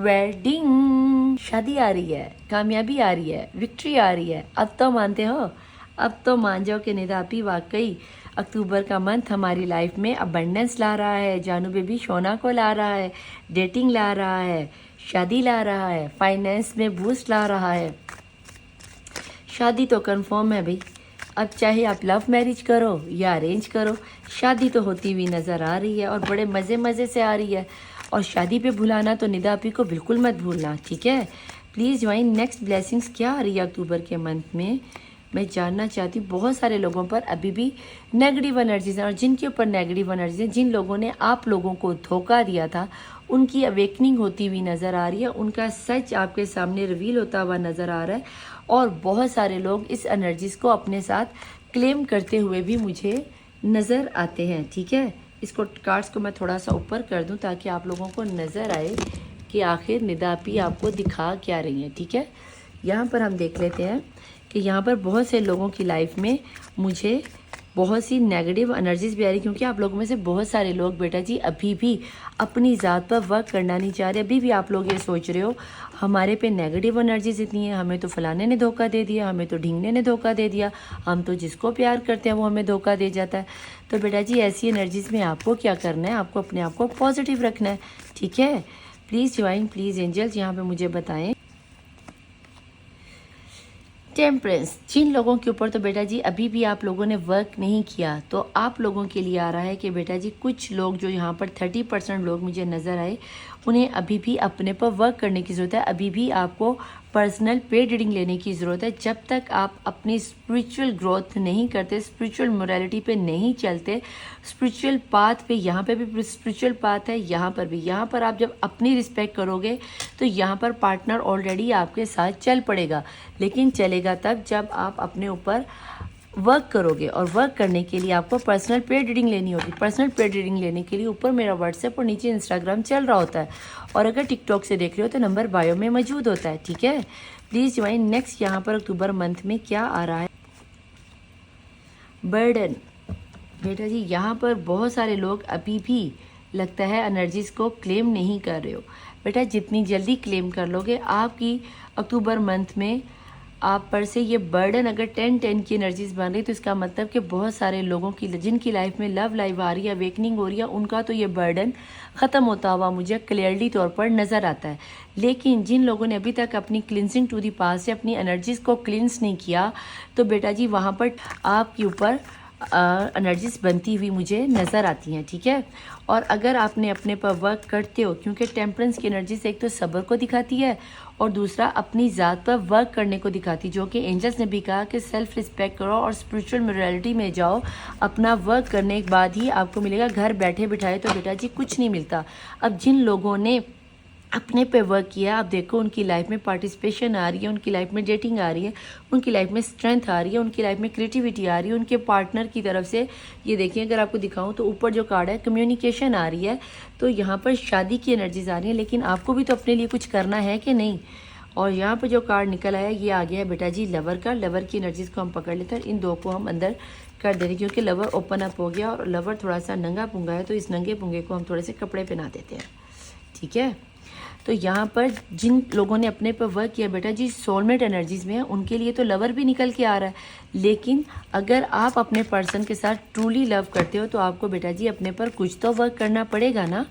वेडिंग, शादी आ रही है, कामयाबी आ रही है, विक्ट्री आ रही है। अब तो मानते हो, अब तो मान जाओ कि निदापी वाकई अक्टूबर का मंथ हमारी लाइफ में अबंडेंस ला रहा है, जानू बेबी सोना को ला रहा है, डेटिंग ला रहा है, शादी ला रहा है, फाइनेंस में बूस्ट ला रहा है। शादी तो कंफर्म है भाई। अब चाहे आप लव मैरिज करो या अरेंज करो, शादी तो होती हुई नज़र आ रही है और बड़े मज़े मज़े से आ रही है। और शादी पे भुलाना तो निदापी को बिल्कुल मत भूलना, ठीक है। प्लीज़ ज्वाइन, नेक्स्ट ब्लेसिंग्स क्या आ रही है अक्टूबर के मंथ में, मैं जानना चाहती हूँ। बहुत सारे लोगों पर अभी भी नेगेटिव एनर्जीज हैं और जिनके ऊपर नेगेटिव एनर्जी हैं, जिन लोगों ने आप लोगों को धोखा दिया था, उनकी अवेकनिंग होती हुई नज़र आ रही है, उनका सच आपके सामने रिवील होता हुआ नज़र आ रहा है। और बहुत सारे लोग इस एनर्जीज को अपने साथ क्लेम करते हुए भी मुझे नज़र आते हैं, ठीक है। इसको कार्ड्स को मैं थोड़ा सा ऊपर कर दूं ताकि आप लोगों को नज़र आए कि आखिर निदापी आपको दिखा क्या रही है, ठीक है। यहाँ पर हम देख लेते हैं कि यहाँ पर बहुत से लोगों की लाइफ में मुझे बहुत सी नेगेटिव एनर्जीज भी आ रही, क्योंकि आप लोगों में से बहुत सारे लोग बेटा जी अभी भी अपनी ज़ात पर वर्क करना नहीं चाह रहे। अभी भी आप लोग ये सोच रहे हो हमारे पे नेगेटिव एनर्जीज इतनी है, हमें तो फलाने ने धोखा दे दिया, हमें तो ढींगने ने धोखा दे दिया, हम तो जिसको प्यार करते हैं वो हमें धोखा दे जाता है। तो बेटा जी ऐसी एनर्जीज में आपको क्या करना है, आपको अपने आप को पॉजिटिव रखना है, ठीक है। प्लीज़ डिवाइन, प्लीज़ एंजल्स यहाँ पे मुझे बताएं। टेम्परेंस, जिन लोगों के ऊपर तो बेटा जी अभी भी आप लोगों ने वर्क नहीं किया, तो आप लोगों के लिए आ रहा है कि बेटा जी कुछ लोग जो यहाँ पर 30% लोग मुझे नज़र आए, उन्हें अभी भी अपने पर वर्क करने की ज़रूरत है। अभी भी आपको पर्सनल पेड रीडिंग लेने की ज़रूरत है। जब तक आप अपनी स्पिरिचुअल ग्रोथ नहीं करते, स्पिरिचुअल मोरालिटी पे नहीं चलते, स्पिरिचुअल पाथ पे, यहाँ पे भी स्पिरिचुअल पाथ है, यहाँ पर भी, यहाँ पर आप जब अपनी रिस्पेक्ट करोगे तो यहाँ पर पार्टनर ऑलरेडी आपके साथ चल पड़ेगा। लेकिन चलेगा तब जब आप अपने ऊपर वर्क करोगे, और वर्क करने के लिए आपको पर्सनल पेड रीडिंग लेनी होगी। पर्सनल पेड रीडिंग लेने के लिए ऊपर मेरा व्हाट्सएप और नीचे इंस्टाग्राम चल रहा होता है, और अगर टिकटॉक से देख रहे हो तो नंबर बायो में मौजूद होता है, ठीक है। प्लीज़ डिवाइन, नेक्स्ट यहाँ पर अक्टूबर मंथ में क्या आ रहा है? बर्डन, बेटा जी यहाँ पर बहुत सारे लोग अभी भी लगता है एनर्जीज को क्लेम नहीं कर रहे हो। बेटा जितनी जल्दी क्लेम कर लोगे, आपकी अक्टूबर मंथ में आप पर से ये बर्डन अगर 10-10 की एनर्जीज बन रही, तो इसका मतलब कि बहुत सारे लोगों की जिनकी लाइफ में लव लाइफ आ रही है, अवेकनिंग हो रही है, उनका तो ये बर्डन ख़त्म होता हुआ मुझे क्लियरली तौर पर नज़र आता है। लेकिन जिन लोगों ने अभी तक अपनी क्लिनसिंग टू दी पास से अपनी एनर्जीज को क्लिनस नहीं किया, तो बेटा जी वहाँ पर आपके ऊपर एनर्जीज बनती हुई मुझे नज़र आती हैं, ठीक है। और अगर आपने अपने पर वर्क करते हो, क्योंकि टेम्परेंस की एनर्जीज एक तो सब्र को दिखाती है और दूसरा अपनी ज़ात पर वर्क करने को दिखाती, जो कि एंजल्स ने भी कहा कि सेल्फ रिस्पेक्ट करो और स्पिरिचुअल मोरालिटी में जाओ। अपना वर्क करने के बाद ही आपको मिलेगा। घर बैठे बिठाए तो बेटा जी कुछ नहीं मिलता। अब जिन लोगों ने अपने पे वर्क किया, आप देखो उनकी लाइफ में पार्टिसिपेशन आ रही है, उनकी लाइफ में डेटिंग आ रही है, उनकी लाइफ में स्ट्रेंथ आ रही है, उनकी लाइफ में क्रिएटिविटी आ रही है, उनके पार्टनर की तरफ से। ये देखिए अगर आपको दिखाऊं तो ऊपर जो कार्ड है कम्युनिकेशन आ रही है, तो यहाँ पर शादी की एनर्जीज आ रही है। लेकिन आपको भी तो अपने लिए कुछ करना है कि नहीं। और यहाँ पर जो कार्ड निकल आया ये आ गया है बेटा जी लवर का। लवर की एनर्जीज को हम पकड़ लेते हैं, इन दो को हम अंदर कर दे रहे हैं, क्योंकि लवर ओपन अप हो गया और लवर थोड़ा सा नंगा पुंगा है, तो इस नंगे पुंगे को हम थोड़े से कपड़े पहना देते हैं, ठीक है। तो यहाँ पर जिन लोगों ने अपने पर वर्क किया बेटा जी सोलमेट एनर्जीज में है, उनके लिए तो लवर भी निकल के आ रहा है। लेकिन अगर आप अपने पर्सन के साथ ट्रूली लव करते हो, तो आपको बेटा जी अपने पर कुछ तो वर्क करना पड़ेगा ना।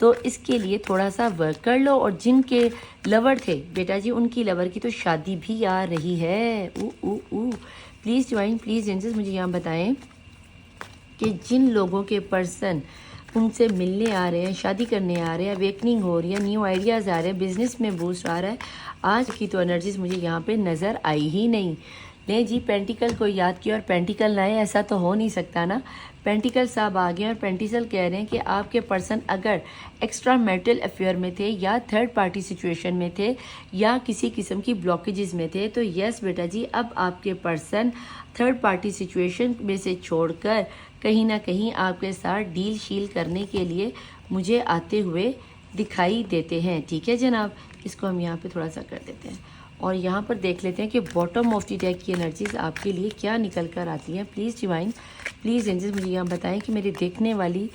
तो इसके लिए थोड़ा सा वर्क कर लो। और जिनके लवर थे बेटा जी, उनकी लवर की तो शादी भी आ रही है। प्लीज़ डिवाइन, प्लीज़ एंजल्स मुझे यहाँ बताएं कि जिन लोगों के पर्सन उनसे मिलने आ रहे हैं, शादी करने आ रहे हैं, अवेकनिंग हो रही है, न्यू आइडियाज़ आ रहे हैं, बिजनेस में बूस्ट आ रहा है, आज की तो एनर्जीज मुझे यहाँ पे नज़र आई ही नहीं। नहीं जी, पेंटिकल को याद किया और पेंटिकल ना आए, ऐसा तो हो नहीं सकता ना। पेंटिकल साहब आ गए और पेंटिकल कह रहे हैं कि आपके पर्सन अगर एक्स्ट्रा मैरिटल अफेयर में थे, या थर्ड पार्टी सिचुएशन में थे, या किसी किस्म की ब्लॉकेजेस में थे, तो यस बेटा जी अब आपके पर्सन थर्ड पार्टी सिचुएशन में से छोड़कर कहीं ना कहीं आपके साथ डील शील करने के लिए मुझे आते हुए दिखाई देते हैं, ठीक है जनाब। इसको हम यहाँ पे थोड़ा सा कर देते हैं और यहाँ पर देख लेते हैं कि बॉटम ऑफ द डेक की एनर्जीज आपके लिए क्या निकल कर आती हैं। प्लीज़ डिवाइन, प्लीज़ एंजल्स मुझे यहाँ बताएं कि मेरी देखने वाली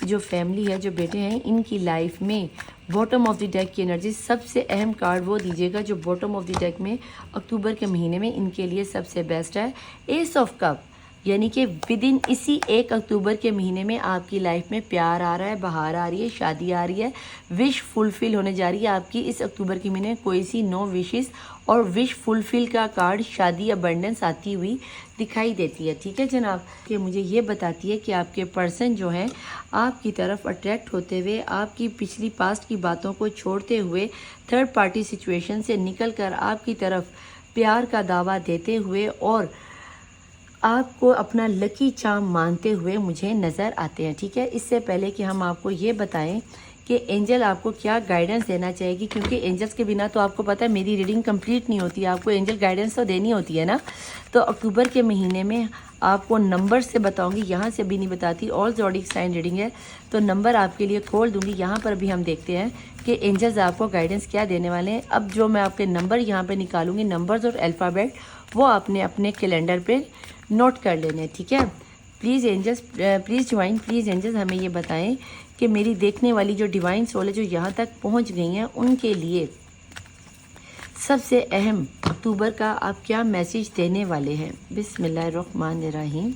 जो फैमिली है, जो बेटे हैं, इनकी लाइफ में बॉटम ऑफ द डेक की एनर्जी सबसे अहम कार्ड वो दीजिएगा जो बॉटम ऑफ द डेक में अक्टूबर के महीने में इनके लिए सबसे बेस्ट है। एस ऑफ कप, यानी कि विद इन इसी 1 अक्टूबर के महीने में आपकी लाइफ में प्यार आ रहा है, बहार आ रही है, शादी आ रही है, विश फुलफिल होने जा रही है आपकी इस अक्टूबर के महीने में। कोई सी नो विशेस और विश फुलफिल का कार्ड, शादी अबंडेंस आती हुई दिखाई देती है, ठीक है जनाब। कि मुझे ये बताती है कि आपके पर्सन जो हैं आपकी तरफ अट्रैक्ट होते हुए, आपकी पिछली पास्ट की बातों को छोड़ते हुए, थर्ड पार्टी सिचुएशन से निकल कर आपकी तरफ प्यार का दावा देते हुए और आपको अपना लकी चार्म मानते हुए मुझे नज़र आते हैं, ठीक है। इससे पहले कि हम आपको ये बताएं कि एंजल आपको क्या गाइडेंस देना चाहेगी, क्योंकि एंजल्स के बिना तो आपको पता है मेरी रीडिंग कंप्लीट नहीं होती, आपको एंजल गाइडेंस तो देनी होती है ना। तो अक्टूबर के महीने में आपको नंबर से बताऊंगी, यहाँ से भी नहीं बताती, ऑल ज़ोडिक साइन रीडिंग है तो नंबर आपके लिए खोल दूंगी। यहाँ पर भी हम देखते हैं कि एंजल्स आपको गाइडेंस क्या देने वाले हैं। अब जो मैं आपके नंबर यहाँ पर निकालूंगी, नंबर्स और अल्फ़ाबेट, वो आपने अपने कैलेंडर पर नोट कर लेने, ठीक है। Please angels, please divine, please angels हमें ये बताएं कि मेरी देखने वाली जो डिवाइन सोल है जो यहाँ तक पहुँच गई हैं उनके लिए सबसे अहम अक्टूबर का आप क्या मैसेज देने वाले हैं। बिस्मिल्लाहिर्रहमानिर्रहीम।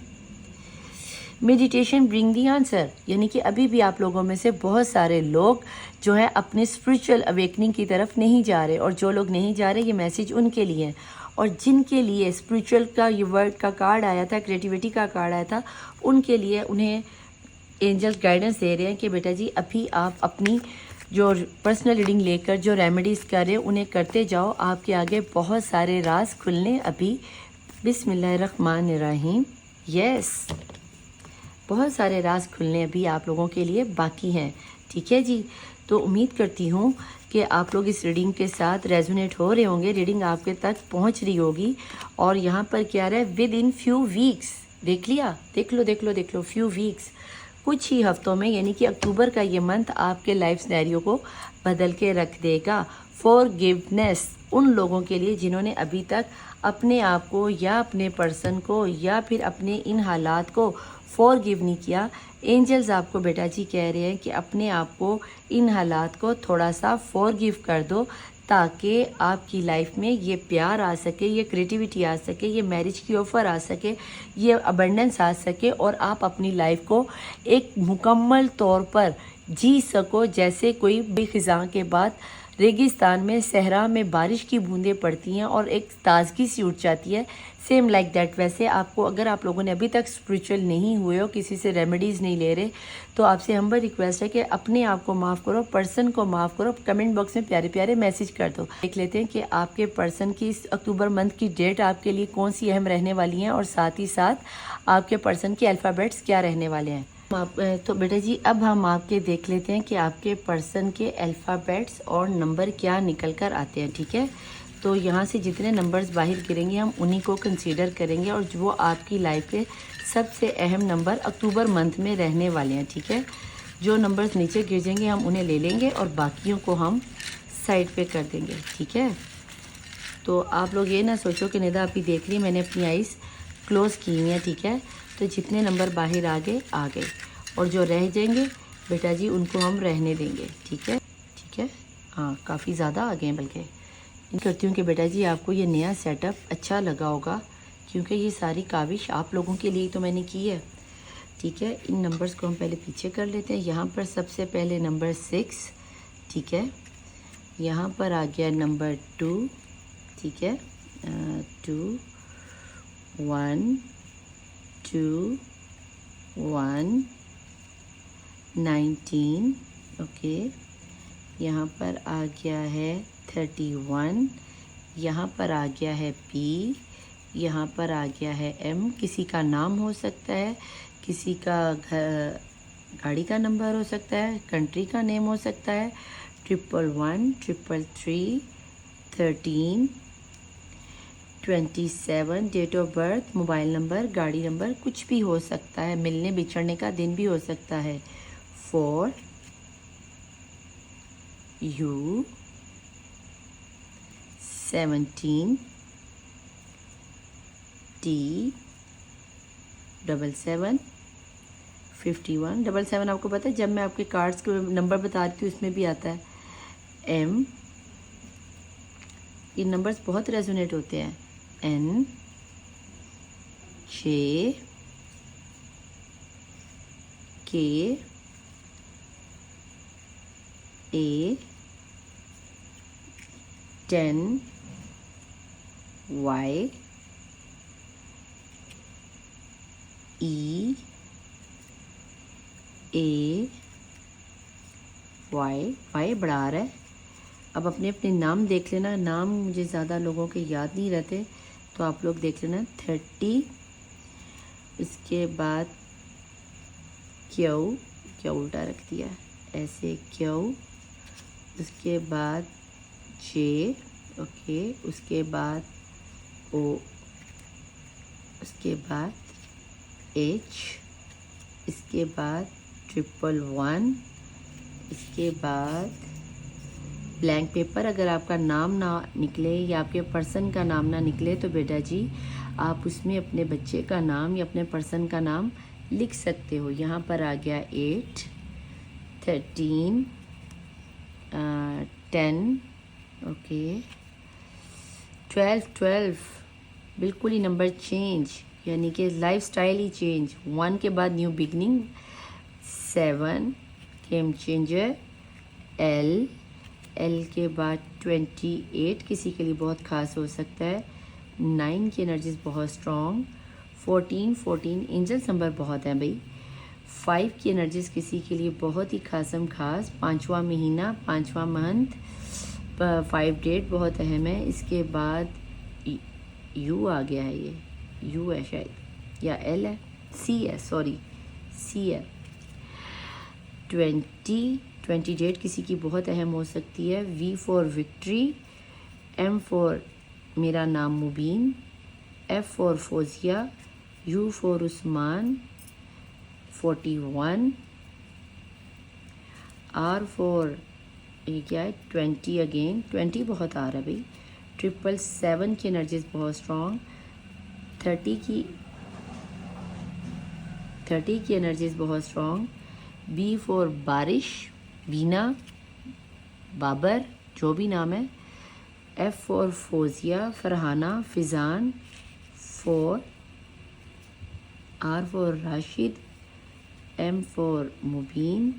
मेडिटेशन ब्रिंग दी आंसर, यानी कि अभी भी आप लोगों में से बहुत सारे लोग जो है अपने स्पिरिचुअल अवेकनिंग की तरफ नहीं जा रहे, और जो लोग नहीं जा रहे ये मैसेज उनके लिए है। और जिनके लिए स्पिरिचुअल का ये वर्ड का कार्ड आया था, क्रिएटिविटी का कार्ड आया था, उनके लिए उन्हें एंजल्स गाइडेंस दे रहे हैं कि बेटा जी अभी आप अपनी जो पर्सनल रीडिंग लेकर जो रेमेडीज़ कर रहे हैं उन्हें करते जाओ, आपके आगे बहुत सारे राज खुलने अभी। बिस्मिल्लाहिर्रहमानिर्रहीम। यस, बहुत सारे राज खुलने अभी आप लोगों के लिए बाकी हैं। ठीक है जी, तो उम्मीद करती हूँ कि आप लोग इस रीडिंग के साथ रेजोनेट हो रहे होंगे, रीडिंग आपके तक पहुँच रही होगी। और यहाँ पर क्या रहा है, विद इन फ्यू वीक्स, देख लिया, देख लो, फ्यू वीक्स, कुछ ही हफ्तों में, यानी कि अक्टूबर का ये मंथ आपके लाइफ सिनेरियो को बदल के रख देगा। फॉरगिवनेस उन लोगों के लिए जिन्होंने अभी तक अपने आप को या अपने पर्सन को या फिर अपने इन हालात को फॉरगिव नहीं किया। एंजल्स आपको बेटा जी कह रहे हैं कि अपने आप को, इन हालात को थोड़ा सा फॉरगिव कर दो, ताकि आपकी लाइफ में ये प्यार आ सके, ये क्रिएटिविटी आ सके, ये मैरिज की ऑफ़र आ सके, ये अबंडेंस आ सके, और आप अपनी लाइफ को एक मुकम्मल तौर पर जी सको। जैसे कोई बेखिज़ां के बाद रेगिस्तान में, सहरा में बारिश की बूंदें पड़ती हैं और एक ताजगी सी उठ जाती है, सेम लाइक दैट। वैसे आपको, अगर आप लोगों ने अभी तक स्पिरिचुअल नहीं हुए हो, किसी से रेमेडीज़ नहीं ले रहे, तो आपसे हम्बल रिक्वेस्ट है कि अपने आप को माफ़ करो, पर्सन को माफ़ करो। कमेंट बॉक्स में प्यारे प्यारे मैसेज कर दो। देख लेते हैं कि आपके पर्सन की इस अक्टूबर मंथ की डेट आपके लिए कौन सी अहम रहने वाली हैं, और साथ ही साथ आपके पर्सन के अल्फ़ाबेट्स क्या रहने वाले हैं। तो बेटा जी अब हम आपके देख लेते हैं कि आपके पर्सन के अल्फ़ाबेट्स और नंबर क्या निकल कर आते हैं। ठीक है, तो यहाँ से जितने नंबर्स बाहर गिरेंगे हम उन्हीं को कंसीडर करेंगे, और वो आपकी लाइफ के सबसे अहम नंबर अक्टूबर मंथ में रहने वाले हैं। ठीक है, जो नंबर्स नीचे गिर जाएंगे हम उन्हें ले लेंगे और बाकियों को हम साइड पे कर देंगे। ठीक है, तो आप लोग ये ना सोचो कि निदा अभी देख ली, मैंने अपनी आइज़ क्लोज़ की हुई है। ठीक है, तो जितने नंबर बाहर आ गए, और जो रह जाएंगे बेटा जी उनको हम रहने देंगे। ठीक है, हाँ काफ़ी ज़्यादा आ गए हैं, बल्कि इन करती हूँ कि बेटा जी आपको ये नया सेटअप अच्छा लगा होगा, क्योंकि ये सारी काविश आप लोगों के लिए तो मैंने की है। ठीक है, इन नंबर्स को हम पहले पीछे कर लेते हैं। यहाँ पर सबसे पहले नंबर 6, ठीक है, यहाँ पर आ गया नंबर 2, ठीक है, 2 1 2 1 19, ओके, यहाँ पर आ गया है 31, यहाँ पर आ गया है P, यहाँ पर आ गया है M। किसी का नाम हो सकता है, किसी का गाड़ी का नंबर हो सकता है, कंट्री का नेम हो सकता है। 111 333 13 27, date of birth, mobile number, गाड़ी नंबर, कुछ भी हो सकता है, मिलने बिछड़ने का दिन भी हो सकता है। 4 U 17 T 77 51 77। आपको पता है जब मैं आपके कार्ड्स के नंबर बता रही थी उसमें भी आता है M। ये नंबर्स बहुत रेजोनेट होते हैं। N J K A 10 Y E A Y बड़ा आ रहा है। अब अपने अपने नाम देख लेना, नाम मुझे ज़्यादा लोगों के याद नहीं रहते, तो आप लोग देख लेना। 30, इसके बाद क्या उल्टा रख दिया ऐसे, क्यों, उसके बाद J, ओके, उसके बाद O, उसके बाद H, इसके बाद 111, इसके बाद ब्लैंक पेपर। अगर आपका नाम ना निकले या आपके पर्सन का नाम ना निकले तो बेटा जी आप उसमें अपने बच्चे का नाम या अपने पर्सन का नाम लिख सकते हो। यहाँ पर आ गया 8, 13, 10, ओके, 12, बिल्कुल ही नंबर चेंज, यानी कि लाइफ स्टाइल ही चेंज। 1 के बाद new beginning. 7 game changer. L के बाद 28 किसी के लिए बहुत ख़ास हो सकता है। 9 की एनर्जीज बहुत स्ट्रॉन्ग। 14 एंजल्स नंबर बहुत हैं भाई। 5 की एनर्जीज किसी के लिए बहुत ही खासम खास। 5वां महीना, 5वां मंथ, 5 डेट बहुत अहम है। इसके बाद यू आ गया है, ये यू है शायद, या एल है, सी है, सॉरी सी है। 20 डेट किसी की बहुत अहम हो सकती है। V for victory. M for मेरा नाम Mubeen. F for Fozia. U for Usman. 41। R for ये क्या है, 20 अगेन, 20 बहुत आ रहा है भाई। 777 की एनर्जीज बहुत स्ट्रॉन्ग। 30 की एनर्जीज बहुत स्ट्रॉन्ग। बी फॉर बारिश, बीना, बाबर, जो भी नाम है। F for Fozia, Farhana, Faizan. 4। R for Rashid. M for Mubeen.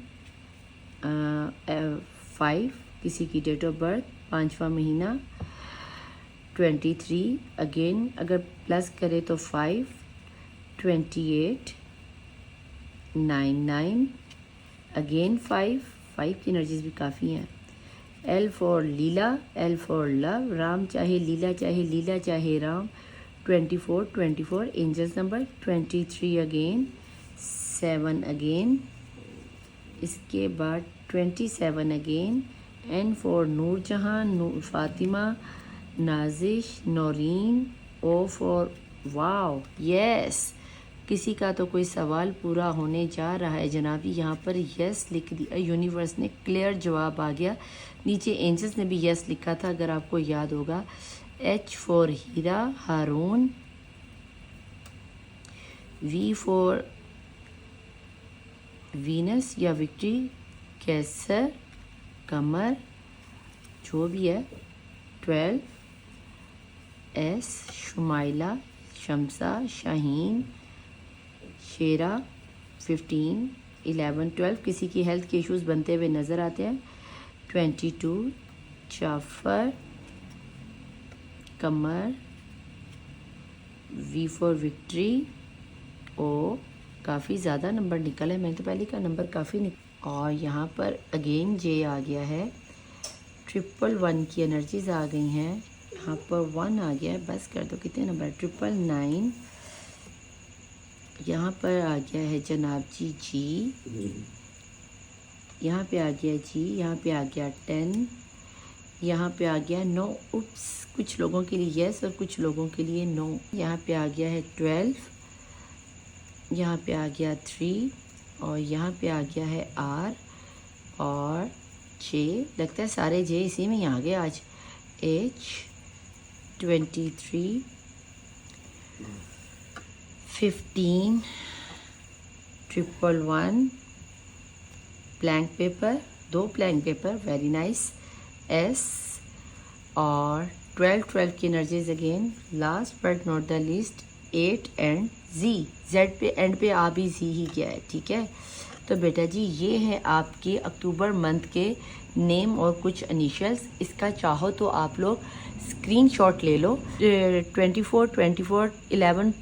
5 किसी की डेट ऑफ बर्थ, 5वां महीना। 23 अगेन अगर प्लस करे तो 5। 28। 9 अगेन 5 की एनर्जीज भी काफ़ी हैं। L for Leela. L for love. Ram चाहे लीला, चाहे लीला चाहे Ram. 24 angels number. 23 again. 7 again. इसके बाद 27 again. N for Noor Jahan, Noor Fatima, Nazish, Naureen. O for wow, yes, किसी का तो कोई सवाल पूरा होने जा रहा है जनाबी। यहाँ पर यस लिख दिया, यूनिवर्स ने क्लियर जवाब आ गया। नीचे एंजल्स ने भी यस लिखा था, अगर आपको याद होगा। H for Hira, Haroon. V for Venus या विक्ट्री, कैसर, कमर, जो भी है। 12। एस शुमाइला, शमसा, शाहीन, शेरा। 15, 11, 12 किसी की हेल्थ के इश्यूज बनते हुए नज़र आते हैं। 22 Jafar, Qamar. V for victory. O काफ़ी ज़्यादा नंबर निकला है, मैंने तो पहले का नंबर काफ़ी और यहाँ पर अगेन जे आ गया है। 111 की एनर्जीज आ गई हैं। यहाँ पर 1 आ गया है, बस कर दो, कितने नंबर। 999। यहाँ पर आ गया है जनाब जी। यहाँ पे आ गया जी। यहाँ पे आ गया 10। यहाँ पे आ गया 9। उप्स, कुछ लोगों के लिए यस और कुछ लोगों के लिए नो। यहाँ पे आ गया है 12। यहाँ पे आ गया 3 और यहाँ पे आ गया है आर और जे। लगता है सारे जे इसी में ही आ गए आज। H 23 15 111 blank paper, 2 blank paper, very nice. S और 12 की energies again. Last but not the least 8 and G. Z पे एंड पे आ भी जी ही गया है, ठीक है। तो बेटा जी ये है आपके अक्टूबर मंथ के नेम और कुछ इनिशियल्स। इसका चाहो तो आप लोग स्क्रीनशॉट ले लो। 24 11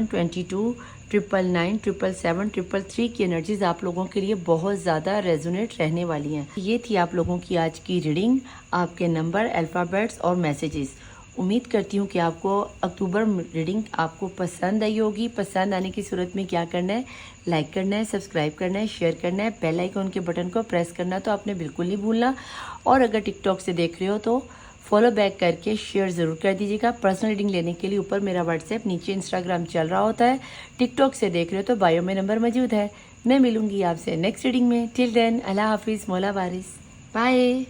22 999 777 333 की एनर्जीज आप लोगों के लिए बहुत ज़्यादा रेजोनेट रहने वाली हैं। ये थी आप लोगों की आज की रीडिंग, आपके नंबर, अल्फ़ाबेट्स और मैसेजेस। उम्मीद करती हूँ कि आपको अक्टूबर रीडिंग आपको पसंद आई होगी। पसंद आने की सूरत में क्या करना है, लाइक करना है, सब्सक्राइब करना है, शेयर करना है, बेल आइकन के बटन को प्रेस करना तो आपने बिल्कुल नहीं भूलना। और अगर टिकटॉक से देख रहे हो तो फॉलो बैक करके शेयर ज़रूर कर दीजिएगा। पर्सनल रीडिंग लेने के लिए ऊपर मेरा व्हाट्सएप, नीचे इंस्टाग्राम चल रहा होता है। टिकटॉक से देख रहे हो तो बायो में नंबर मौजूद है। मैं मिलूंगी आपसे नेक्स्ट रीडिंग में। टिल देन अल्लाह हाफिज़, मौला वारिस, बाय।